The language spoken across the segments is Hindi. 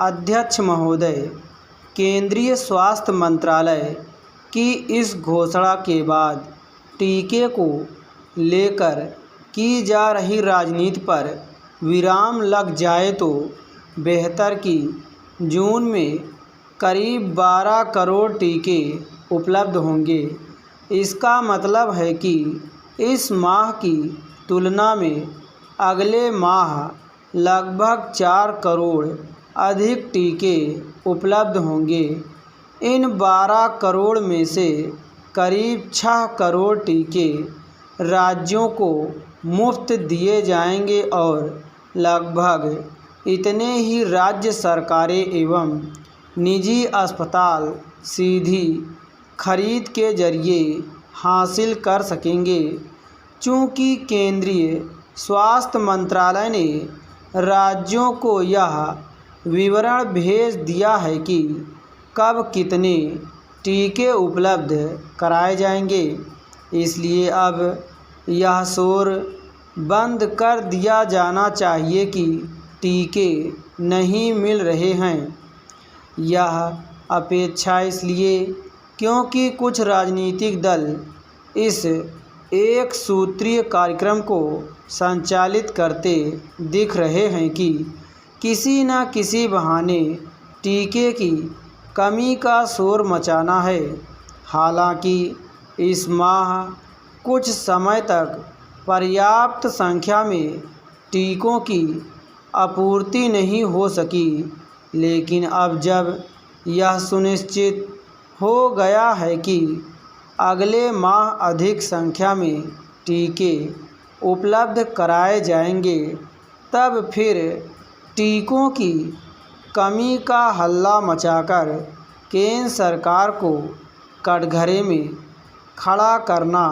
अध्यक्ष महोदय, केंद्रीय स्वास्थ्य मंत्रालय की इस घोषणा के बाद टीके को लेकर की जा रही राजनीति पर विराम लग जाए तो बेहतर कि जून में करीब 12 करोड़ टीके उपलब्ध होंगे। इसका मतलब है कि इस माह की तुलना में अगले माह लगभग 4 करोड़ अधिक टीके उपलब्ध होंगे। इन 12 करोड़ में से करीब 6 करोड़ टीके राज्यों को मुफ्त दिए जाएंगे और लगभग इतने ही राज्य सरकारें एवं निजी अस्पताल सीधी खरीद के जरिए हासिल कर सकेंगे। चूँकि केंद्रीय स्वास्थ्य मंत्रालय ने राज्यों को यह विवरण भेज दिया है कि कब कितने टीके उपलब्ध कराए जाएंगे, इसलिए अब यह शोर बंद कर दिया जाना चाहिए कि टीके नहीं मिल रहे हैं। यह अपेक्षा इसलिए क्योंकि कुछ राजनीतिक दल इस एक सूत्रीय कार्यक्रम को संचालित करते दिख रहे हैं कि किसी न किसी बहाने टीके की कमी का शोर मचाना है। हालांकि इस माह कुछ समय तक पर्याप्त संख्या में टीकों की आपूर्ति नहीं हो सकी, लेकिन अब जब यह सुनिश्चित हो गया है कि अगले माह अधिक संख्या में टीके उपलब्ध कराए जाएंगे, तब फिर टीकों की कमी का हल्ला मचाकर केंद्र सरकार को कटघरे में खड़ा करना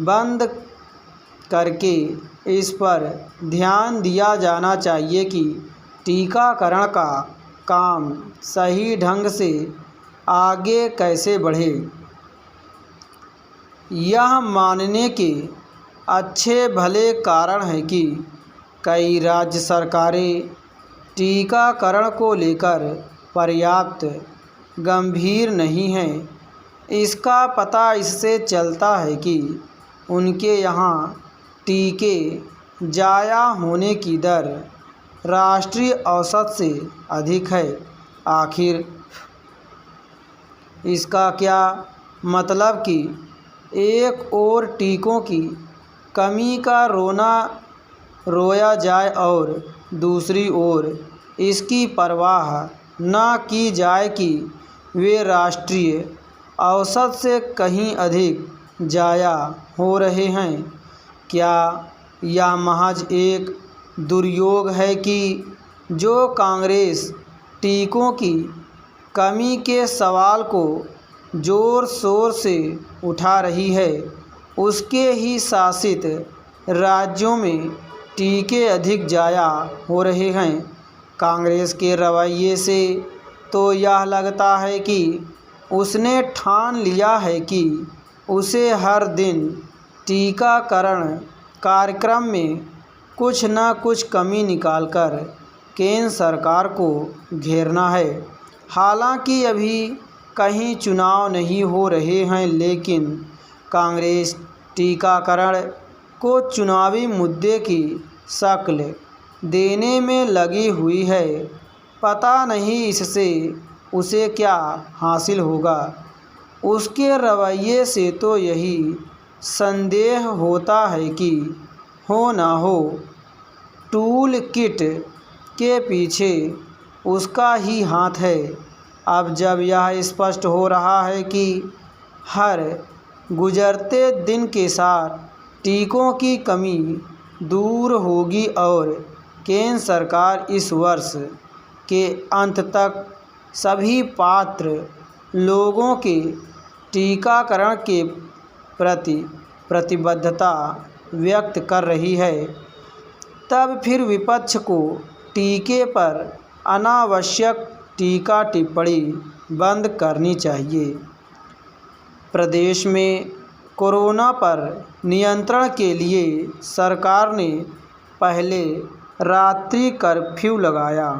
बंद करके इस पर ध्यान दिया जाना चाहिए कि टीकाकरण का काम सही ढंग से आगे कैसे बढ़े। यह मानने के अच्छे भले कारण हैं कि कई राज्य सरकारें टीकाकरण को लेकर पर्याप्त गंभीर नहीं हैं। इसका पता इससे चलता है कि उनके यहाँ टीके जाया होने की दर राष्ट्रीय औसत से अधिक है। आखिर इसका क्या मतलब कि एक ओर टीकों की कमी का रोना रोया जाए और दूसरी ओर इसकी परवाह न की जाए कि वे राष्ट्रीय औसत से कहीं अधिक जाया हो रहे हैं। क्या यह महज एक दुर्योग है कि जो कांग्रेस टीकों की कमी के सवाल को ज़ोर शोर से उठा रही है, उसके ही शासित राज्यों में टीके अधिक जाया हो रहे हैं? कांग्रेस के रवैये से तो यह लगता है कि उसने ठान लिया है कि उसे हर दिन टीकाकरण कार्यक्रम में कुछ न कुछ कमी निकालकर केंद्र सरकार को घेरना है। हालांकि अभी कहीं चुनाव नहीं हो रहे हैं, लेकिन कांग्रेस टीकाकरण को चुनावी मुद्दे की शक्ल देने में लगी हुई है। पता नहीं इससे उसे क्या हासिल होगा। उसके रवैये से तो यही संदेह होता है कि हो ना हो टूल किट के पीछे उसका ही हाथ है। अब जब यह स्पष्ट हो रहा है कि हर गुजरते दिन के साथ टीकों की कमी दूर होगी और केंद्र सरकार इस वर्ष के अंत तक सभी पात्र लोगों के टीकाकरण के प्रति प्रतिबद्धता व्यक्त कर रही है, तब फिर विपक्ष को टीके पर अनावश्यक टीका टिप्पणी बंद करनी चाहिए। प्रदेश में कोरोना पर नियंत्रण के लिए सरकार ने पहले रात्रि कर्फ्यू लगाया।